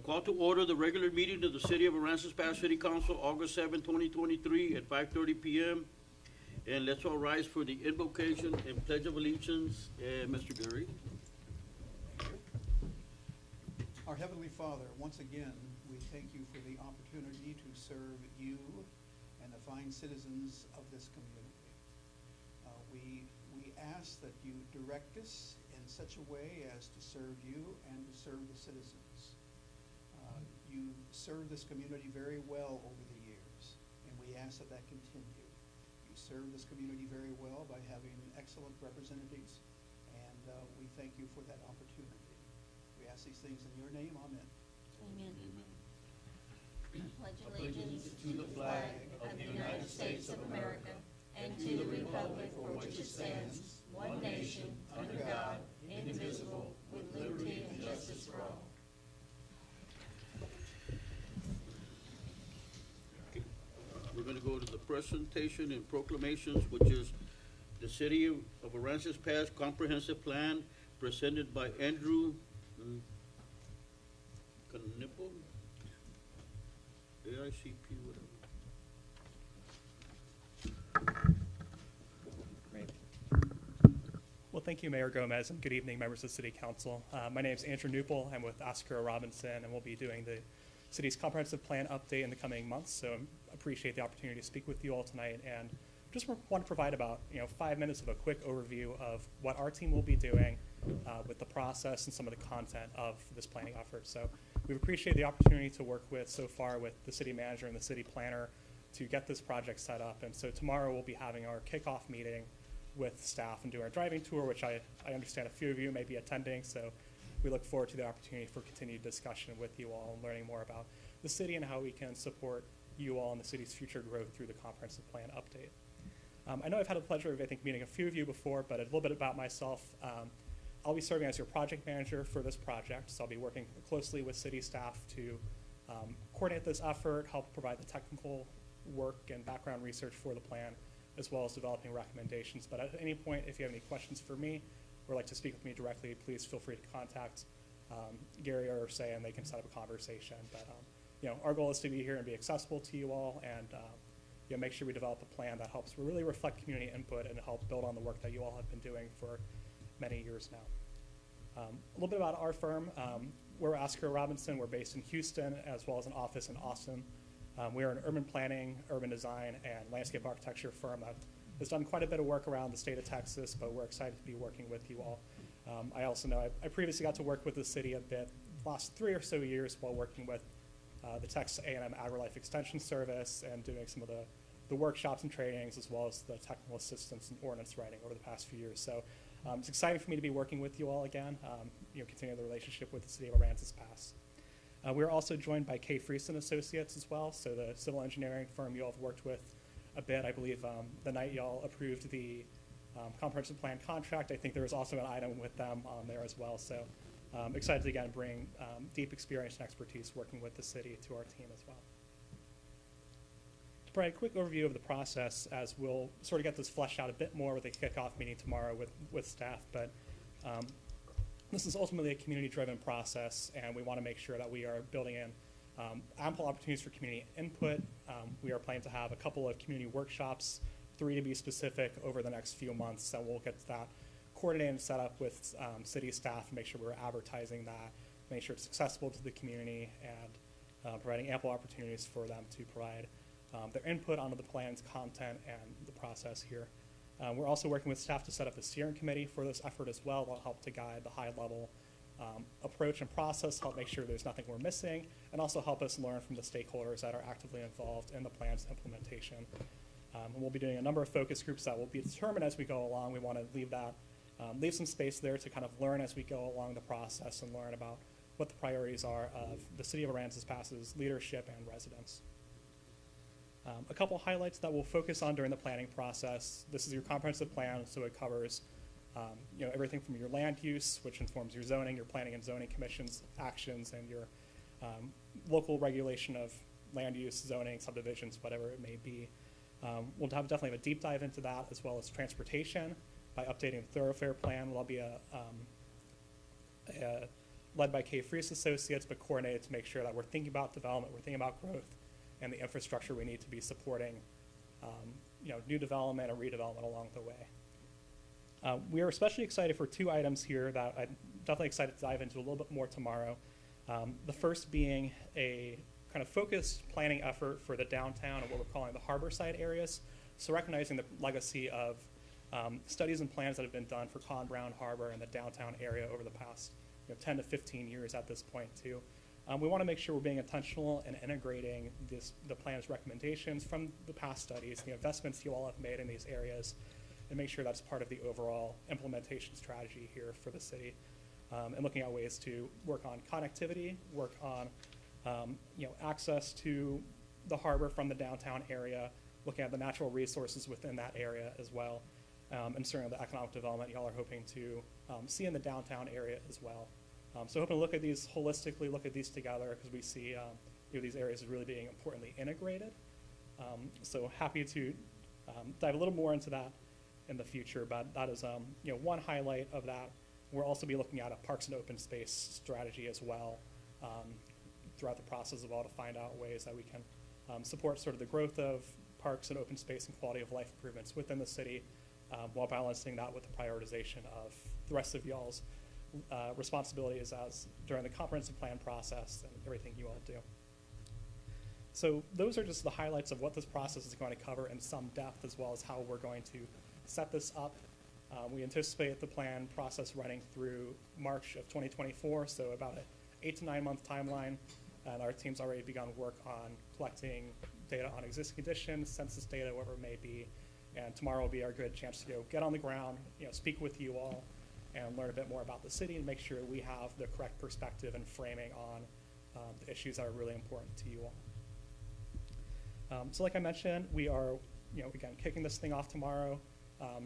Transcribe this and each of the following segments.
Call to order the regular meeting of the City of Aransas Pass City Council, August 7, 2023, at 5:30 p.m. And let's all rise for the invocation and pledge of allegiance. Mr. Gary. Our Heavenly Father, once again, we thank you for the opportunity to serve you and the fine citizens of this community. We ask that you direct us in such a way as to serve you and to serve the citizens. You serve this community very well over the years, and we ask that that continue. You serve this community very well by having excellent representatives, and we thank you for that opportunity. We ask these things in your name. Amen. Amen. Amen. Pledge allegiance to the flag of the United States of America and to the republic for which it stands, one nation, under God, indivisible, with liberty and justice for all. Okay. We're going to go to the presentation and proclamations, which is the City of Aransas Pass Comprehensive Plan, presented by Andrew Knipple, AICP, whatever. Great. Well, thank you, Mayor Gomez, and good evening, members of the City Council. My name is Andrew Knupel. I'm with Oscar Robinson, and we'll be doing the city's comprehensive plan update in the coming months. So I appreciate the opportunity to speak with you all tonight, and just want to provide about 5 minutes of a quick overview of what our team will be doing with the process and some of the content of this planning effort. So we appreciate the opportunity to work with so far with the city manager and the city planner to get this project set up. And so tomorrow we'll be having our kickoff meeting with staff and doing our driving tour, which I understand a few of you may be attending. So we look forward to the opportunity for continued discussion with you all and learning more about the city and how we can support you all in the city's future growth through the comprehensive plan update. I know I've had the pleasure of, meeting a few of you before, but a little bit about myself. I'll be serving as your project manager for this project, so I'll be working closely with city staff to coordinate this effort, help provide the technical work and background research for the plan, as well as developing recommendations. But at any point, if you have any questions for me or like to speak with me directly, please feel free to contact Gary or Say, and they can set up a conversation. But our goal is to be here and be accessible to you all, and make sure we develop a plan that helps really reflect community input and help build on the work that you all have been doing for many years now. A little bit about our firm. We're Oscar Robinson. We're based in Houston, as well as an office in Austin. We are an urban planning, urban design, and landscape architecture firm that has done quite a bit of work around the state of Texas, but we're excited to be working with you all. I also know I previously got to work with the city a bit the last 3 or so years while working with the Texas A&M AgriLife Extension Service and doing some of the workshops and trainings, as well as the technical assistance and ordinance writing over the past few years. So it's exciting for me to be working with you all again, continue the relationship with the City of Aransas Pass. We're also joined by Kay Friesen Associates as well, so the civil engineering firm you all have worked with a bit. I believe the night y'all approved the comprehensive plan contract, I think there was also an item with them on there as well. So excited to again bring deep experience and expertise working with the city to our team as well. To provide a quick overview of the process, as we'll sort of get this fleshed out a bit more with a kickoff meeting tomorrow with staff, but this is ultimately a community-driven process, and we want to make sure that we are building in ample opportunities for community input. We are planning to have a couple of community workshops, 3 to be specific, over the next few months, so we'll get that coordinated and set up with city staff and make sure we're advertising that, make sure it's accessible to the community, and providing ample opportunities for them to provide their input onto the plan's content and the process here. We're also working with staff to set up a steering committee for this effort as well. That'll help to guide the high-level approach and process, help make sure there's nothing we're missing, and also help us learn from the stakeholders that are actively involved in the plan's implementation. And we'll be doing a number of focus groups that will be determined as we go along. We want to leave some space there to kind of learn as we go along the process and learn about what the priorities are of the City of Aransas Pass's leadership and residents. A couple highlights that we'll focus on during the planning process. This is your comprehensive plan, so it covers everything from your land use, which informs your zoning, your planning and zoning commission's actions, and your local regulation of land use, zoning, subdivisions, whatever it may be. We'll definitely have a deep dive into that, as well as transportation by updating the thoroughfare plan. There'll be a led by Kay Freese Associates, but coordinated to make sure that we're thinking about development, we're thinking about growth, and the infrastructure we need to be supporting new development or redevelopment along the way. We are especially excited for two items here that I'm definitely excited to dive into a little bit more tomorrow. The first being a kind of focused planning effort for the downtown and what we're calling the harbor side areas. So recognizing the legacy of studies and plans that have been done for Con Brown Harbor and the downtown area over the past 10 to 15 years at this point too. We want to make sure we're being intentional and integrating the plan's recommendations from the past studies, the investments you all have made in these areas, and make sure that's part of the overall implementation strategy here for the city. And looking at ways to work on connectivity, work on access to the harbor from the downtown area, looking at the natural resources within that area as well, and certainly the economic development y'all are hoping to see in the downtown area as well. So hoping to look at these holistically, look at these together, because we see these areas as really being importantly integrated. So happy to dive a little more into that in the future, but that is one highlight of that. We'll also be looking at a parks and open space strategy as well throughout the process of all to find out ways that we can support sort of the growth of parks and open space and quality of life improvements within the city while balancing that with the prioritization of the rest of y'all's responsibilities as during the comprehensive plan process and everything you all do. So those are just the highlights of what this process is going to cover in some depth, as well as how we're going to set this up. We anticipate the plan process running through March of 2024, so about an 8 to 9 month timeline. And our team's already begun work on collecting data on existing conditions, census data, whatever it may be. And tomorrow will be our good chance to get on the ground, speak with you all, and learn a bit more about the city and make sure we have the correct perspective and framing on the issues that are really important to you all. So like I mentioned, we are, again, kicking this thing off tomorrow,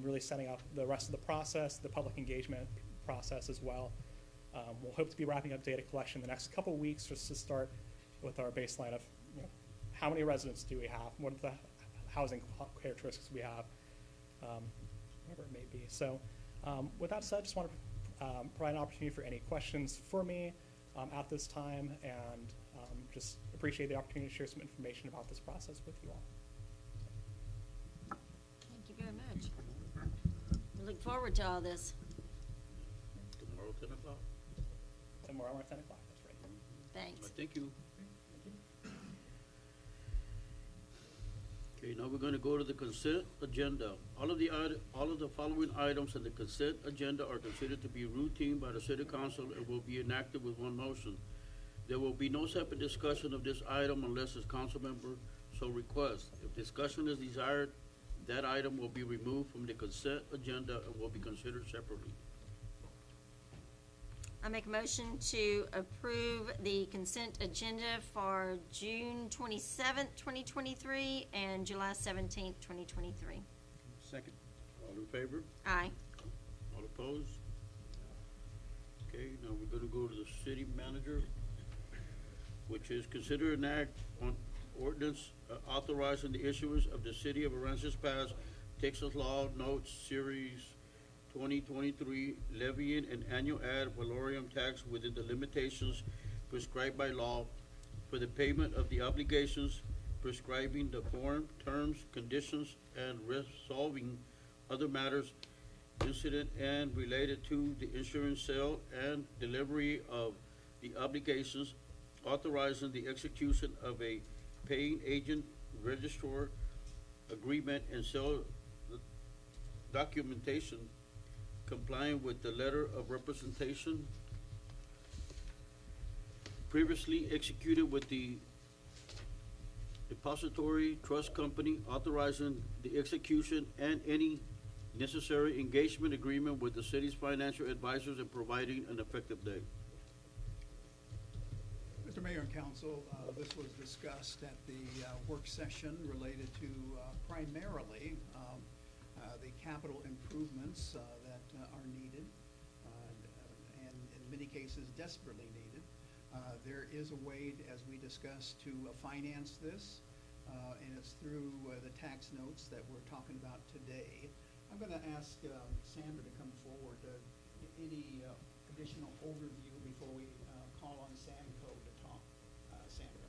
really setting up the rest of the process, the public engagement process as well. We'll hope to be wrapping up data collection the next couple weeks just to start with our baseline of how many residents do we have, what are the housing characteristics we have, whatever it may be. So with that said, just want to provide an opportunity for any questions for me at this time, and just appreciate the opportunity to share some information about this process with you all. Thank you very much. We look forward to all this. Tomorrow, 10 o'clock. Tomorrow at 10 o'clock, that's right. Thanks. Thank you. Okay, now we're going to go to the consent agenda. All of the following items on the consent agenda are considered to be routine by the City Council and will be enacted with one motion. There will be no separate discussion of this item unless a council member so requests. If discussion is desired, that item will be removed from the consent agenda and will be considered separately. I make a motion to approve the consent agenda for June 27th, 2023 and July 17th, 2023. Second. All in favor? Aye. All opposed? Okay, now we're gonna go to the city manager, which is consider an act on ordinance authorizing the issuance of the City of Aransas Pass Texas Law Notes Series 2023, levying an annual ad valorem tax within the limitations prescribed by law for the payment of the obligations, prescribing the form, terms, conditions, and resolving other matters incident and related to the insurance sale and delivery of the obligations, authorizing the execution of a paying agent registrar agreement and sale documentation complying with the letter of representation previously executed with the depository trust company, authorizing the execution and any necessary engagement agreement with the city's financial advisors and providing an effective date. Mr. Mayor and Council, this was discussed at the work session related to primarily the capital improvements that are needed and in many cases desperately needed. There is a way, as we discussed, to finance this, and it's through the tax notes that we're talking about today. I'm going to ask Sandra to come forward. Any additional overview before we call on Samco to talk. Sandra?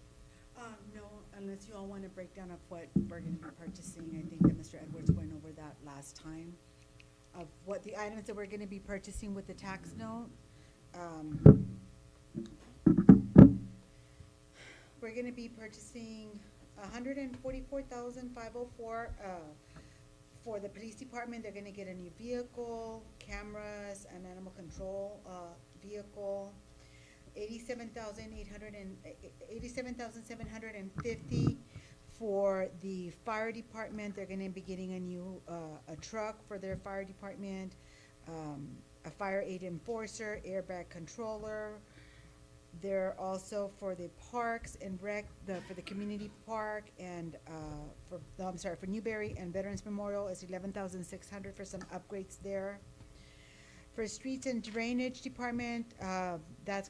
No, unless you all want a breakdown of what we're gonna be purchasing. I think that Mr. Edwards went over that last time. Of what the items that we're gonna be purchasing with the tax note. We're gonna be purchasing $144,504, for the police department. They're gonna get a new vehicle, cameras, an animal control, vehicle. $87,750 for the fire department. They're gonna be getting a new, a truck for their fire department, a fire aid enforcer, airbag controller. They're also for the parks and rec, for the community park and, for Newberry and Veterans Memorial is $11,600 for some upgrades there. For streets and drainage department, they're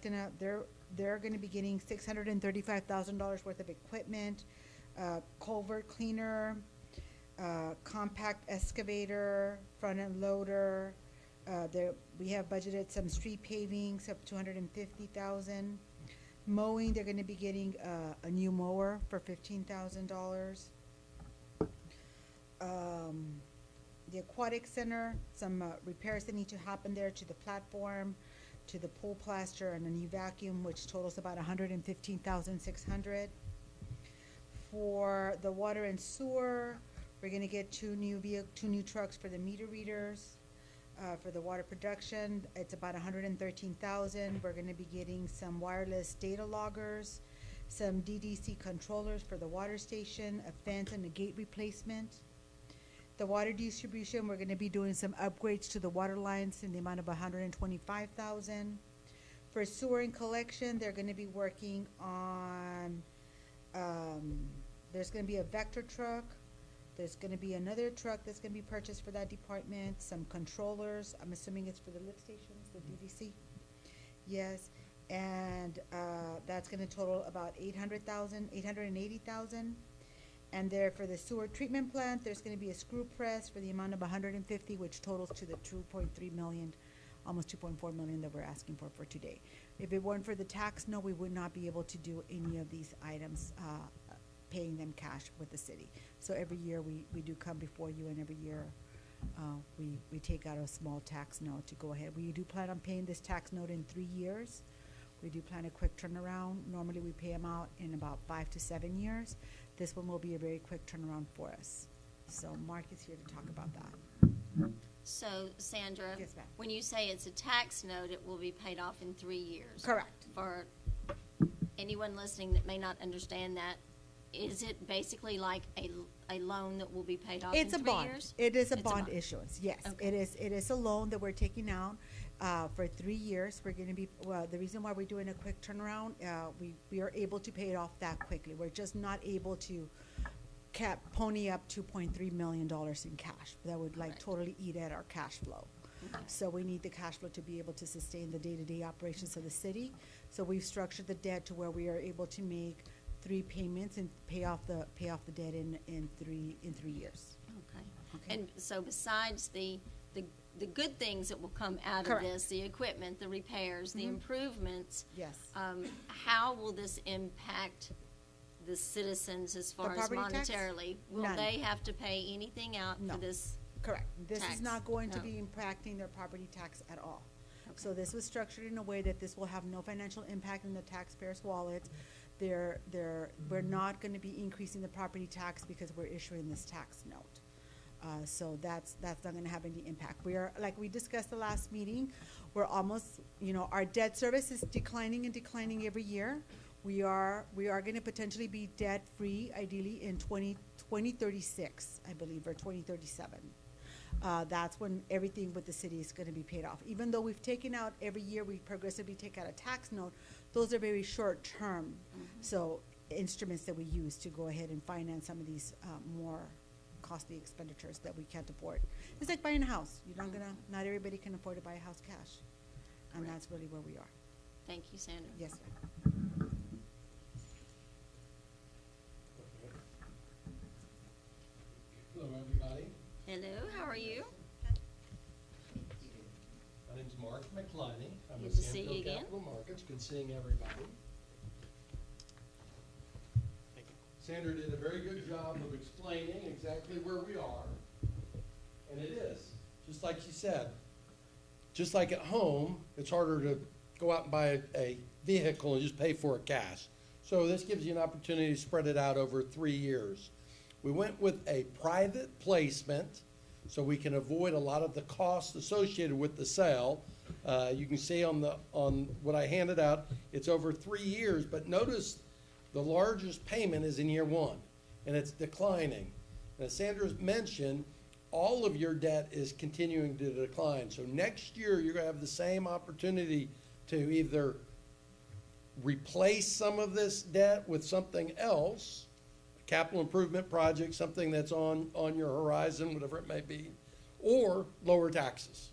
gonna be getting $635,000 worth of equipment, culvert cleaner, compact excavator, front end loader. We have budgeted some street pavings of $250,000. Mowing, they're gonna be getting a new mower for $15,000. The aquatic center, some repairs that need to happen there to the platform, to the pool plaster, and a new vacuum, which totals about $115,600. For the water and sewer, we're gonna get two new trucks for the meter readers. For the water production, it's about $113,000. We're gonna be getting some wireless data loggers, some DDC controllers for the water station, a fence and a gate replacement. The water distribution, we're gonna be doing some upgrades to the water lines in the amount of $125,000. For sewer and collection, they're gonna be working on, there's gonna be a Vector truck. There's gonna be another truck that's gonna be purchased for that department, some controllers, I'm assuming it's for the lift stations, the DDC? Yes, and, that's gonna total about $880,000. And there for the sewer treatment plant, there's gonna be a screw press for the amount of $150, which totals to the $2.3 million, almost $2.4 million that we're asking for today. If it weren't for the tax note, we would not be able to do any of these items, paying them cash with the city. So every year we do come before you, and every year we take out a small tax note to go ahead. We do plan on paying this tax note in 3 years. We do plan a quick turnaround. Normally we pay them out in about 5 to 7 years. This one will be a very quick turnaround for us. So Mark is here to talk about that. So, Sandra? Yes, ma'am. When you say it's a tax note, it will be paid off in 3 years. Correct. For anyone listening that may not understand that, is it basically like a loan that will be paid off in 3 years? It is a It's a bond bond. issuance, yes. Okay. It is a loan that we're taking out for 3 years. We're gonna be, well, the reason why we're doing a quick turnaround, we are able to pay it off that quickly. We're just not able to pony up $2.3 million in cash. That would like Correct. totally eat at our cash flow. Okay. So we need the cash flow to be able to sustain the day-to-day operations of the city. So we've structured the debt to where we are able to make 3 payments and pay off the debt in 3 years. Okay. Okay. And so besides the good things that will come out of Correct. this, the equipment, the repairs, the Mhm. improvements, Yes. how will this impact the citizens as far as property tax? monetarily? Will None. they have to pay anything out No. for this? Correct. This is Tax. not going to No. be impacting their property tax at all. Okay. So this was structured in a way that this will have no financial impact in the taxpayers' wallets. We're not gonna be increasing the property tax because we're issuing this tax note. So that's not gonna have any impact. We are, like we discussed the last meeting, we're almost, our debt service is declining and declining every year. We are gonna potentially be debt-free ideally in 2036, I believe, or 2037. That's when everything with the city is gonna be paid off. Even though we've taken out, every year we progressively take out a tax note, those are very short-term. So instruments that we use to go ahead and finance some of these more costly expenditures that we can't afford. It's like buying a house. Not everybody can afford to buy a house cash. And Correct. that's really where we are. Thank you, Sandra. Yes, ma'am. Hello, everybody. Hello, how are you? My name's Mark McCliney. I'm Good with to see you Samco again. Capital Markets. Good seeing everybody. Thank you. Sandra did a very good job of explaining exactly where we are. And it is, just like she said, just like at home, it's harder to go out and buy a vehicle and just pay for it cash. So this gives you an opportunity to spread it out over 3 years. We went with a private placement so we can avoid a lot of the costs associated with the sale. You can see on what I handed out, it's over 3 years, but notice the largest payment is in year 1, and it's declining. And as Sandra's mentioned, all of your debt is continuing to decline. So next year, you're gonna have the same opportunity to either replace some of this debt with something else, a capital improvement project, something that's on your horizon, whatever it may be, or lower taxes.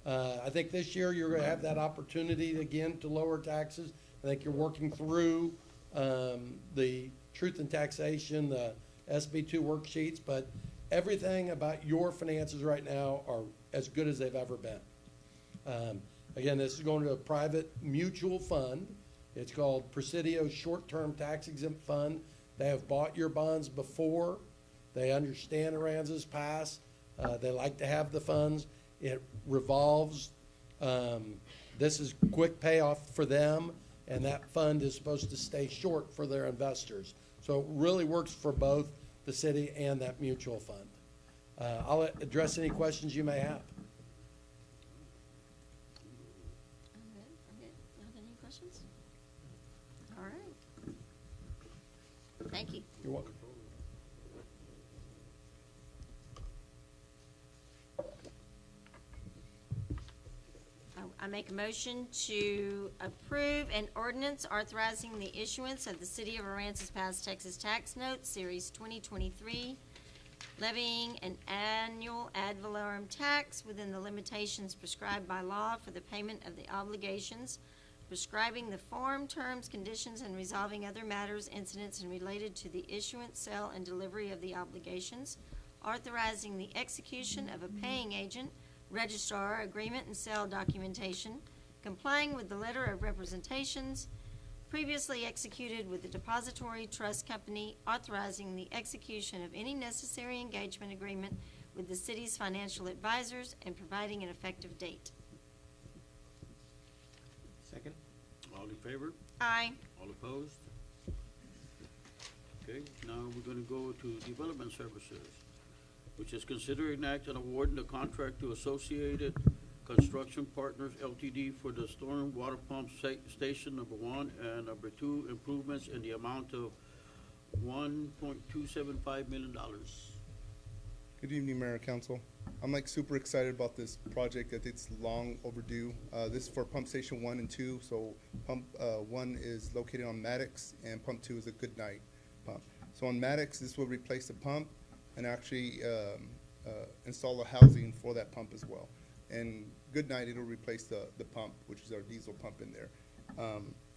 I think this year you're gonna have that opportunity again to lower taxes. I think you're working through the truth in taxation, the SB2 worksheets, but everything about your finances right now are as good as they've ever been. Again, this is going to a private mutual fund. It's called Presidio Short-Term Tax Exempt Fund. They have bought your bonds before. They understand Aransas Pass. They like to have the funds. It revolves. This is quick payoff for them, and that fund is supposed to stay short for their investors. So it really works for both the city and that mutual fund. I'll address any questions you may have. I'm good. You have any questions? All right. Thank you. You're welcome. I make a motion to approve an ordinance authorizing the issuance of the City of Aransas Pass, Texas Tax Notes, Series 2023, levying an annual ad valorem tax within the limitations prescribed by law for the payment of the obligations, prescribing the form, terms, conditions, and resolving other matters, incidents, and related to the issuance, sale, and delivery of the obligations, authorizing the execution of a paying agent, registrar, agreement, and sale documentation, complying with the letter of representations previously executed with the depository trust company, authorizing the execution of any necessary engagement agreement with the city's financial advisors, and providing an effective date. Second. All in favor? Aye. All opposed? Okay, now we're gonna go to Development Services, which is consider and act on awarding the contract to Associated Construction Partners LTD for the storm water pump station number 1 and number 2 improvements in the amount of $1.275 million. Good evening, Mayor and Council. I'm super excited about this project. I think it's long overdue. This is for pump station 1 and 2. So pump 1 is located on Maddox and pump 2 is a Goodnight pump. So on Maddox, this will replace the pump and actually install a housing for that pump as well. And Goodnight, it'll replace the pump, which is our diesel pump in there.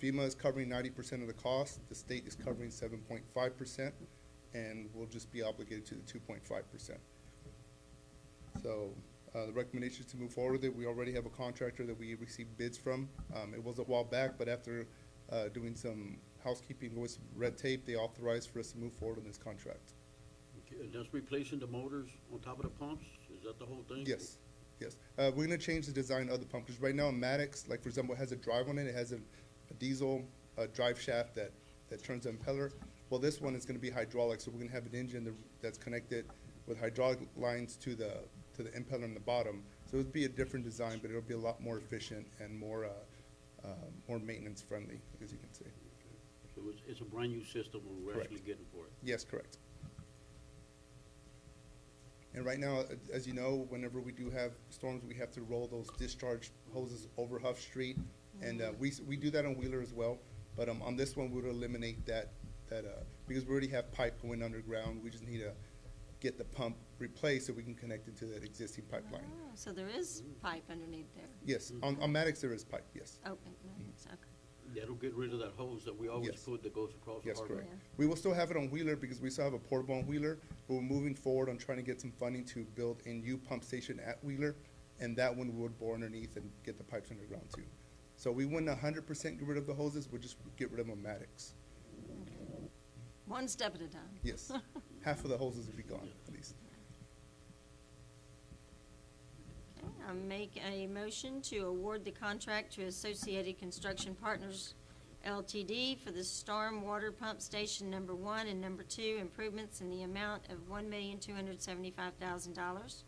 FEMA is covering 90% of the cost. The state is covering 7.5%, and we'll just be obligated to the 2.5%. So the recommendation is to move forward with it. We already have a contractor that we received bids from. It was a while back, but after doing some housekeeping with some red tape, they authorized for us to move forward on this contract. Okay, and that's replacing the motors on top of the pumps? Is that the whole thing? Yes, yes. We're gonna change the design of the pump, because right now Maddox, like for example, has a drive on it. It has a diesel drive shaft that turns the impeller. Well, this one is gonna be hydraulic, so we're gonna have an engine that's connected with hydraulic lines to the impeller on the bottom. So it'll be a different design, but it'll be a lot more efficient and more maintenance friendly, as you can see. So it's a brand-new system we're Correct. actually getting for it. Yes, correct. And right now, as you know, whenever we do have storms, we have to roll those discharge hoses over Huff Street. And we do that on Wheeler as well. But on this one, we would eliminate that because we already have pipe going underground. We just need to get the pump replaced so we can connect it to that existing pipeline. Oh, so there is pipe underneath there. Yes, on Maddox there is pipe, yes. Okay, nice, okay. That'll get rid of that hose that we always Yes. put that goes across the Yes, harbor. correct. Yeah. We will still have it on Wheeler because we still have a portable on Wheeler, but we're moving forward on trying to get some funding to build a new pump station at Wheeler, and that one we would bore underneath and get the pipes underground too. So we wouldn't 100% get rid of the hoses, we'll just get rid of them Maddox. One step at a time. Yes, half of the hoses would be gone, at least. Okay, I make a motion to award the contract to Associated Construction Partners LTD for the storm water pump station number 1 and number 2 improvements in the amount of $1,275,000.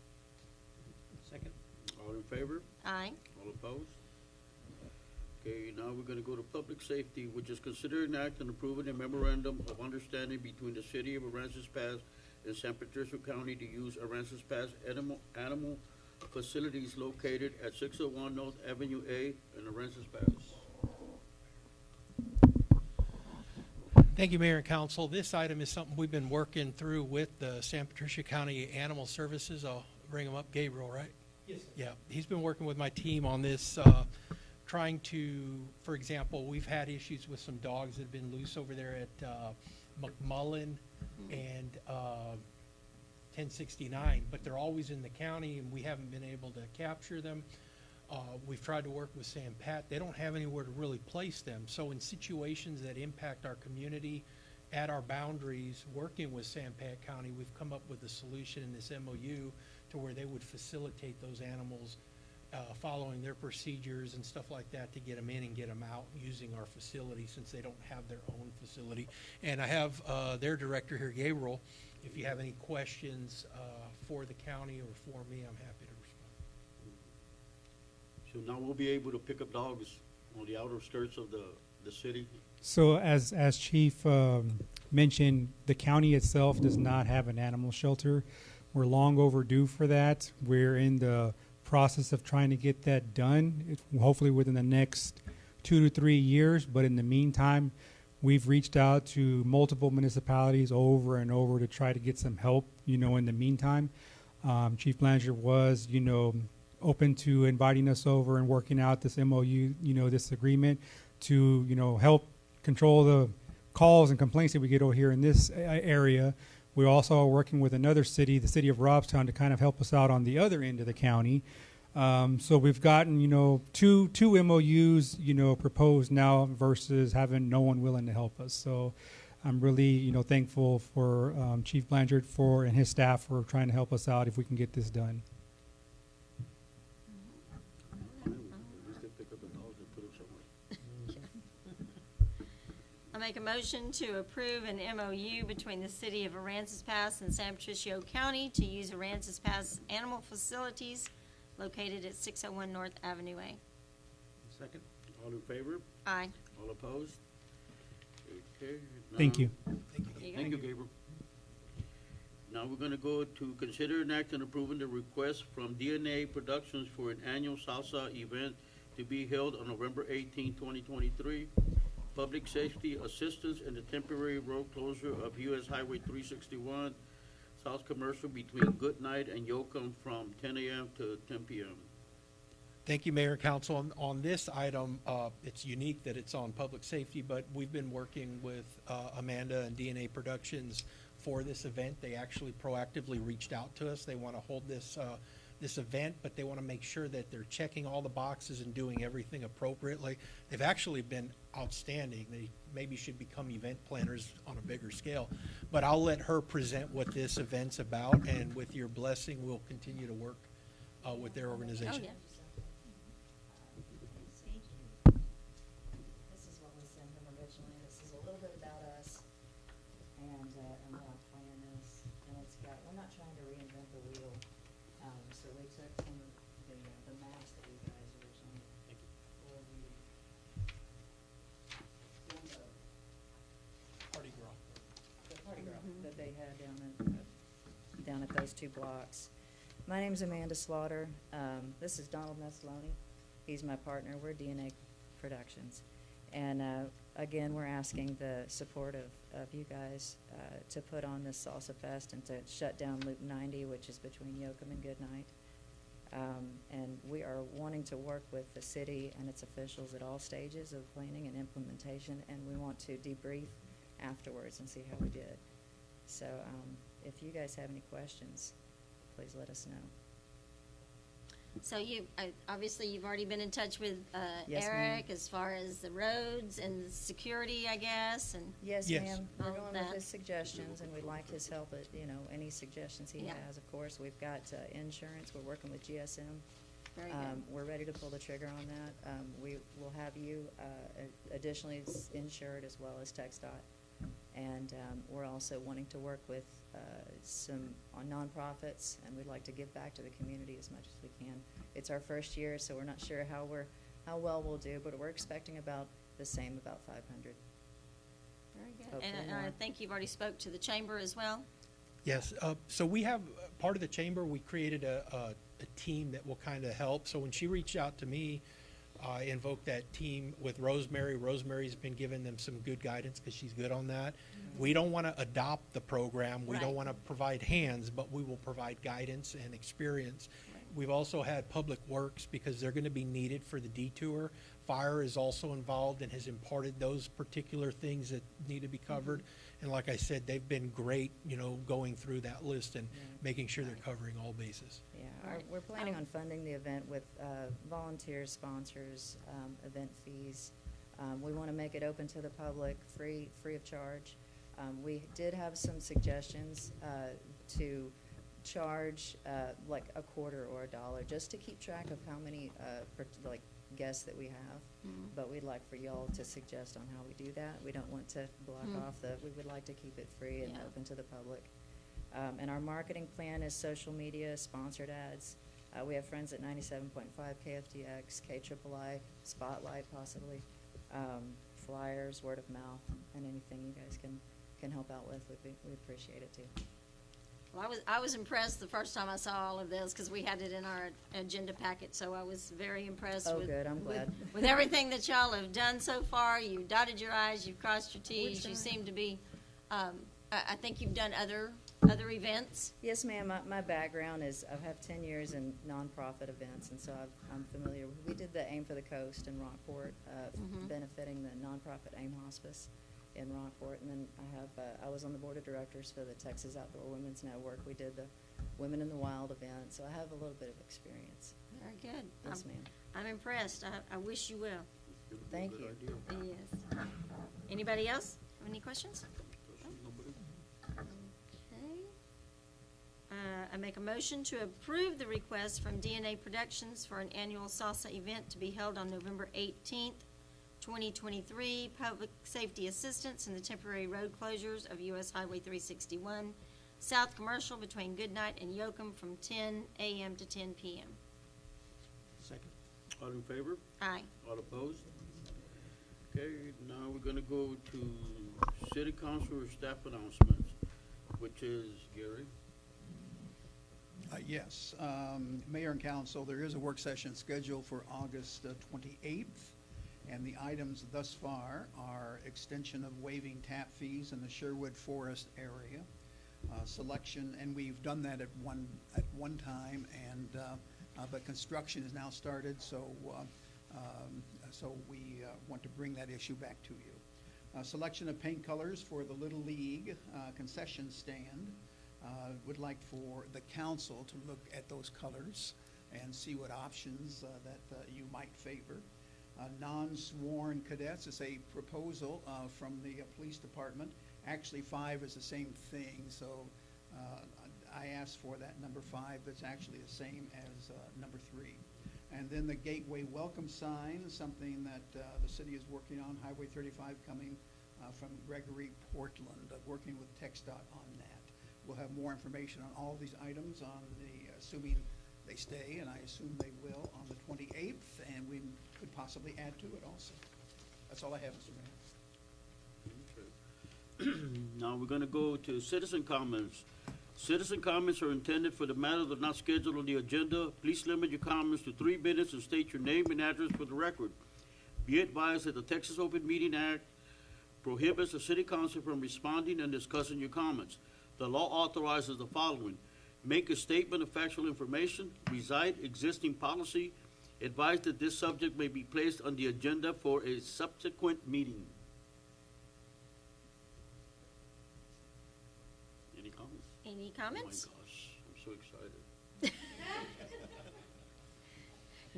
Second. All in favor? Aye. All opposed? Okay, now we're gonna go to public safety, which is consider an act and approving a memorandum of understanding between the city of Aransas Pass and San Patricio County to use Aransas Pass animal facilities located at 601 North Avenue A in Aransas Pass. Thank you, Mayor and Council. This item is something we've been working through with the San Patricio County Animal Services. I'll bring him up. Gabriel, right? Yes, sir. Yeah, he's been working with my team on this, trying to, for example, we've had issues with some dogs that have been loose over there at McMullen and 1069, but they're always in the county, and we haven't been able to capture them. We've tried to work with San Pat. They don't have anywhere to really place them. So in situations that impact our community at our boundaries, working with San Pat County, we've come up with a solution in this MOU to where they would facilitate those animals following their procedures and stuff like that to get them in and get them out using our facility since they don't have their own facility. And I have their director here, Gabriel. If you have any questions for the county or for me, I'm happy to respond. So now we'll be able to pick up dogs on the outer skirts of the city. So as Chief mentioned, the county itself does not have an animal shelter. We're long overdue for that. We're in the process of trying to get that done, hopefully within the next 2 to 3 years. But in the meantime, we've reached out to multiple municipalities over and over to try to get some help, in the meantime. Chief Blanchard was, open to inviting us over and working out this MOU, this agreement to, help control the calls and complaints that we get over here in this area. We also are working with another city, the city of Robstown, to kind of help us out on the other end of the county. So we've gotten, two MOUs, proposed now versus having no one willing to help us. So I'm really, thankful for Chief Blanchard and his staff for trying to help us out if we can get this done. At least they pick up the dogs and put them somewhere. I make a motion to approve an MOU between the city of Aransas Pass and San Patricio County to use Aransas Pass animal facilities located at 601 North Avenue A. Second. All in favor? Aye. All opposed? Okay. Thank you. Thank you, Gabriel. Now we're gonna go to consider an act on approving the request from DNA Productions for an annual salsa event to be held on November 18, 2023. Public safety assistance in the temporary road closure of US Highway 361, South Commercial between Goodnight and Yoakum from 10 a.m. to 10 p.m. Thank you, Mayor and Council. On this item, it's unique that it's on public safety, but we've been working with Amanda and DNA Productions for this event. They actually proactively reached out to us. They want to hold this event, but they want to make sure that they're checking all the boxes and doing everything appropriately. They've actually been outstanding. They maybe should become event planners on a bigger scale. But I'll let her present what this event's about, and with your blessing, we'll continue to work with their organization. Oh, yeah. This is what we sent him originally. This is a little bit about us and what our plan is. And it's got, we're not trying to reinvent the wheel. So we took some of the maps that you guys originally. For Party Girl. the party girl that they had down at those 2 blocks. My name's Amanda Slaughter. This is Donald Messaloni. He's my partner. We're DNA Productions. And again, we're asking the support of you guys to put on this Salsa Fest and to shut down Loop 90, which is between Yoakum and Goodnight. And we are wanting to work with the city and its officials at all stages of planning and implementation, and we want to debrief afterwards and see how we did. So if you guys have any questions, please let us know. So obviously you've already been in touch with Yes, ma'am. Eric as far as the roads and the security, I guess, and Yes. Ma'am, we're All going with that. his suggestions, and we'd like his help at, any suggestions he Yeah. has, of course. We've got insurance, we're working with GSM. very good. We're ready to pull the trigger on that. We will have you additionally insured as well as TxDOT. And we're also wanting to work with some nonprofits, and we'd like to give back to the community as much as we can. It's our first year, so we're not sure how well we'll do, but we're expecting about the same, about 500. Very good. Hopefully And more. I think you've already spoke to the chamber as well? Yes, so we have, part of the chamber, we created a team that will kind of help. So when she reached out to me, I invoked that team with Rosemary. Rosemary's been giving them some good guidance because she's good on that. We don't want to adopt the program. We don't Right. want to provide hands, but we will provide guidance and experience. We've also had Public Works because they're going to be needed for the detour. Fire is also involved and has imparted those particular things that need to be covered. And like I said, they've been great, going through that list and making sure they're covering all bases. Yeah, Right. we're planning on funding the event with volunteers, sponsors, event fees. We want to make it open to the public, free of charge. We did have some suggestions to charge like a quarter or $1 just to keep track of how many guests that we have. But we'd like for y'all to suggest on how we do that. We don't want to block off we would like to keep it free and Yeah. open to the public. And our marketing plan is social media, sponsored ads. We have friends at 97.5, KFDX, KIII, Spotlight possibly, flyers, word of mouth, and anything you guys can help out with. We appreciate it too. Well, I was impressed the first time I saw all of this because we had it in our agenda packet, so I was very impressed Oh, with. good, I'm glad. With everything that y'all have done so far. You dotted your i's, you've crossed your t's. You trying. seem to be, I think you've done other events. Yes, ma'am. My background is I've had 10 years in nonprofit events, and so I'm familiar. We did the Aim for the Coast in Rockport, benefiting the nonprofit Aim Hospice in Rockport, and then I was on the board of directors for the Texas Outdoor Women's Network. We did the Women in the Wild event, so I have a little bit of experience. Very good. Yes, ma'am. I'm impressed. I wish you well. Beautiful, Thank good you. idea. Yes. Anybody else have any questions? Questions, nobody? Okay. I make a motion to approve the request from DNA Productions for an annual salsa event to be held on November 18th, 2023, public safety assistance in the temporary road closures of US Highway 361, South Commercial between Goodnight and Yoakum from 10 a.m. to 10 p.m. Second. All in favor? Aye. All opposed? Okay, now we're gonna go to city council or staff announcements, which is Gary. Yes, Mayor and Council, there is a work session scheduled for August 28th, and the items thus far are extension of waiving tap fees in the Sherwood Forest area, selection, and we've done that at one time, and but construction is now started, so we want to bring that issue back to you. Selection of paint colors for the Little League concession stand. Would like for the council to look at those colors and see what options that you might favor. Non-sworn cadets is a proposal from the police department. Actually, 5 is the same thing, so I asked for that number 5 that's actually the same as number 3. And then the gateway welcome sign, something that the city is working on, Highway 35 coming from Gregory Portland, working with TxDOT on that. We'll have more information on all these items on assuming they stay, and I assume they will, on the 28th, and we could possibly add to it also. That's all I have, Mr. Mayor. Okay. Now we're gonna go to citizen comments. Citizen comments are intended for the matter that are not scheduled on the agenda. Please limit your comments to 3 minutes and state your name and address for the record. Be advised that the Texas Open Meeting Act prohibits the city council from responding and discussing your comments. The law authorizes the following: make a statement of factual information, recite existing policy, advise that this subject may be placed on the agenda for a subsequent meeting. Any comments? Any Oh my comments? gosh, I'm so excited.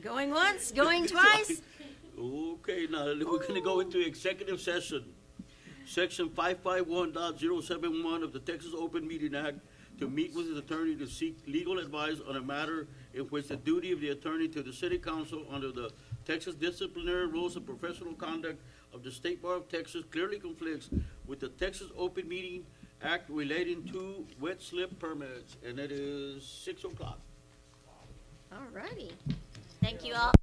Going once, going twice. Okay, now we're gonna go into executive session. Section 551.071 of the Texas Open Meeting Act, to meet with his attorney to seek legal advice on a matter in which the duty of the attorney to the city council under the Texas Disciplinary Rules of Professional Conduct of the State Bar of Texas clearly conflicts with the Texas Open Meeting Act relating to wet slip permits, and it is 6 o'clock. All righty. Thank you all.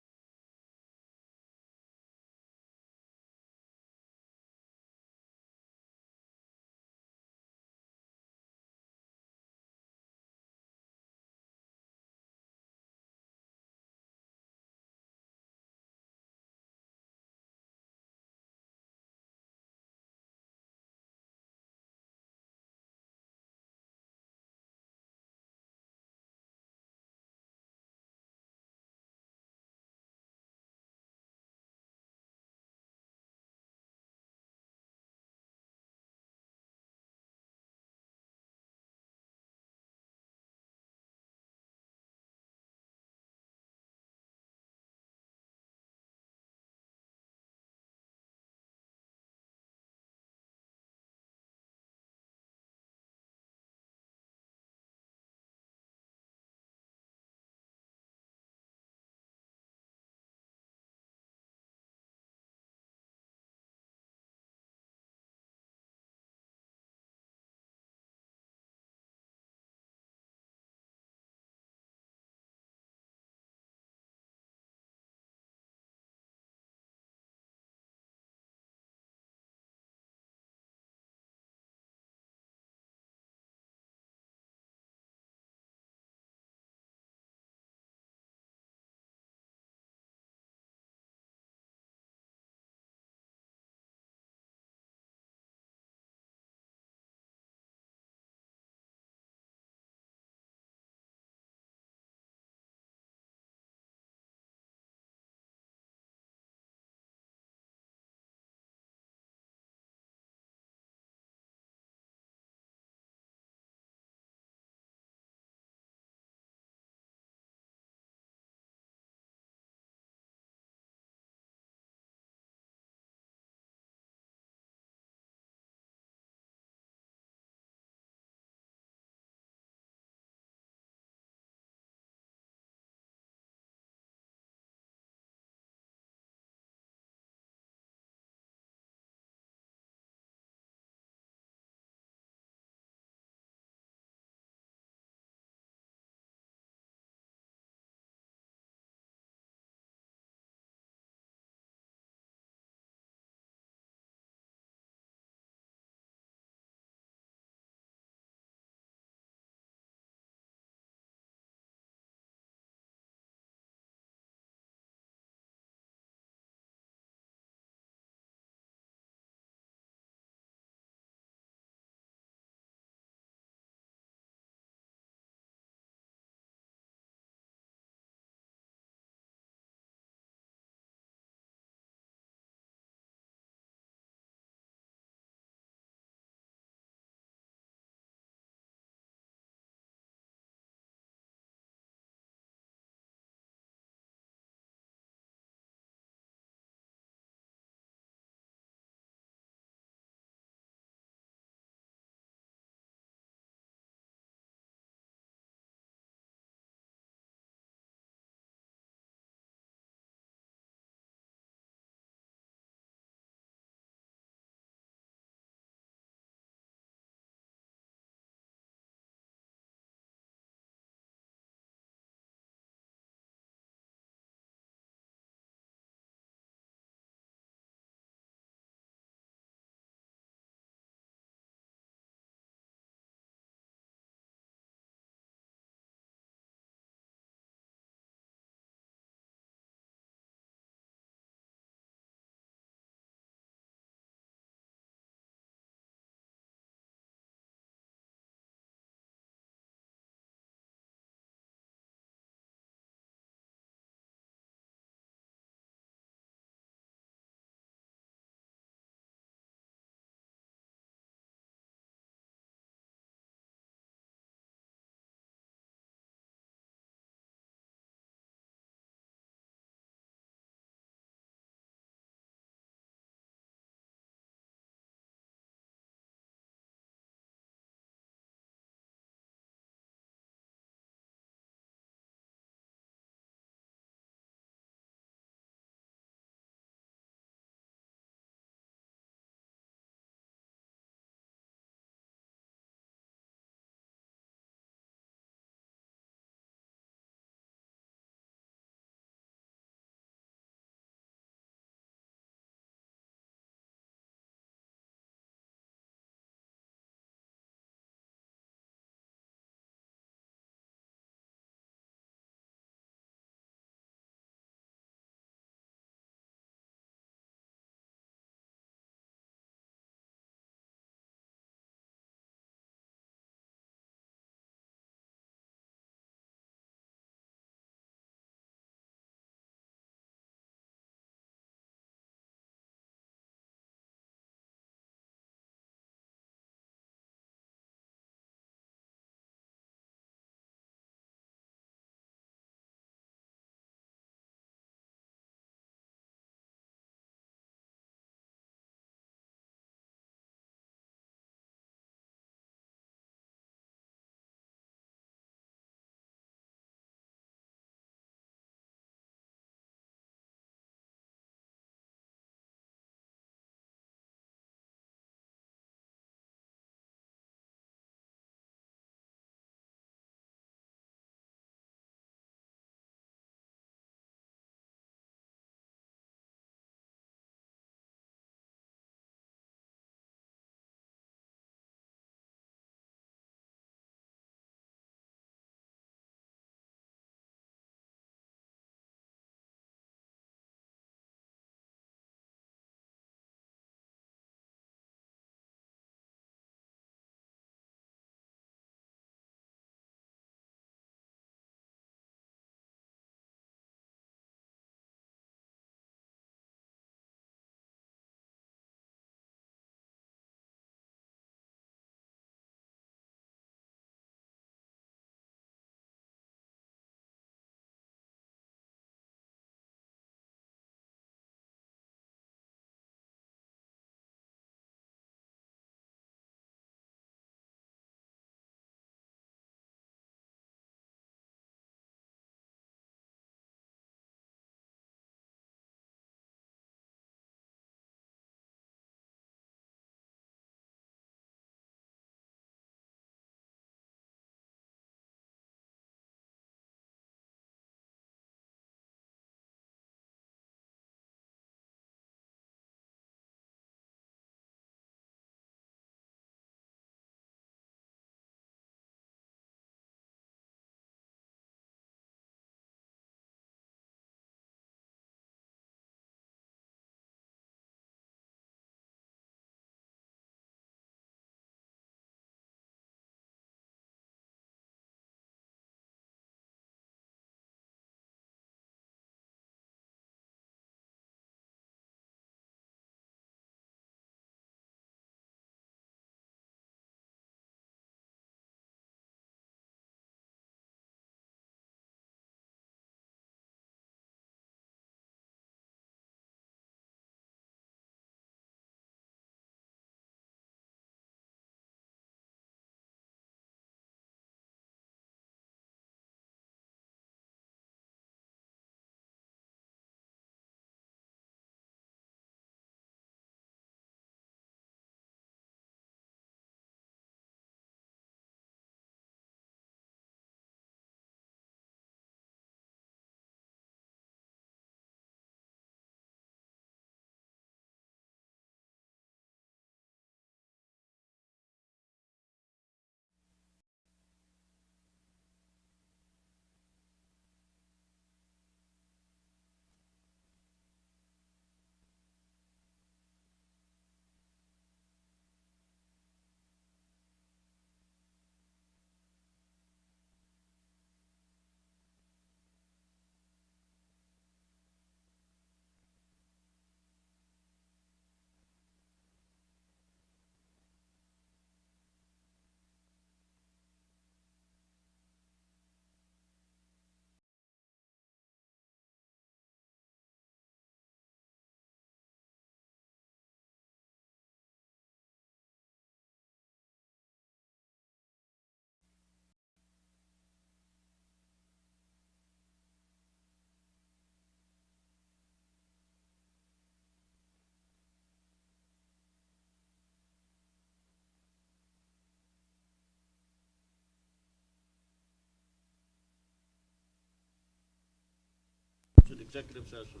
executive session.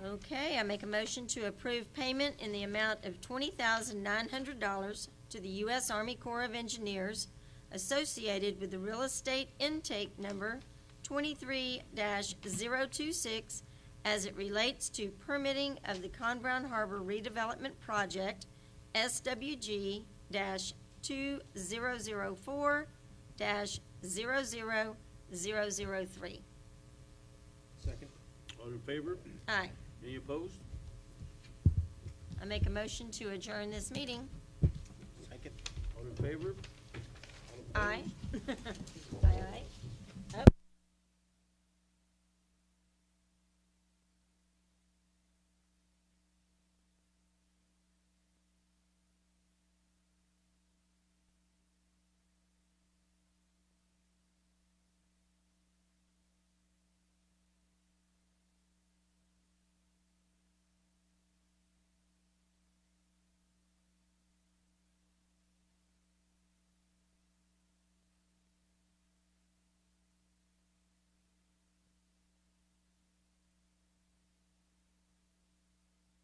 Okay, I make a motion to approve payment in the amount of $20,900 to the U.S. Army Corps of Engineers associated with the real estate intake number 23-026 as it relates to permitting of the Con Brown Harbor redevelopment project, SWG-2004-00003. Second. All in favor? Aye. Any opposed? I make a motion to adjourn this meeting. Second. All in favor? Aye. Aye, aye.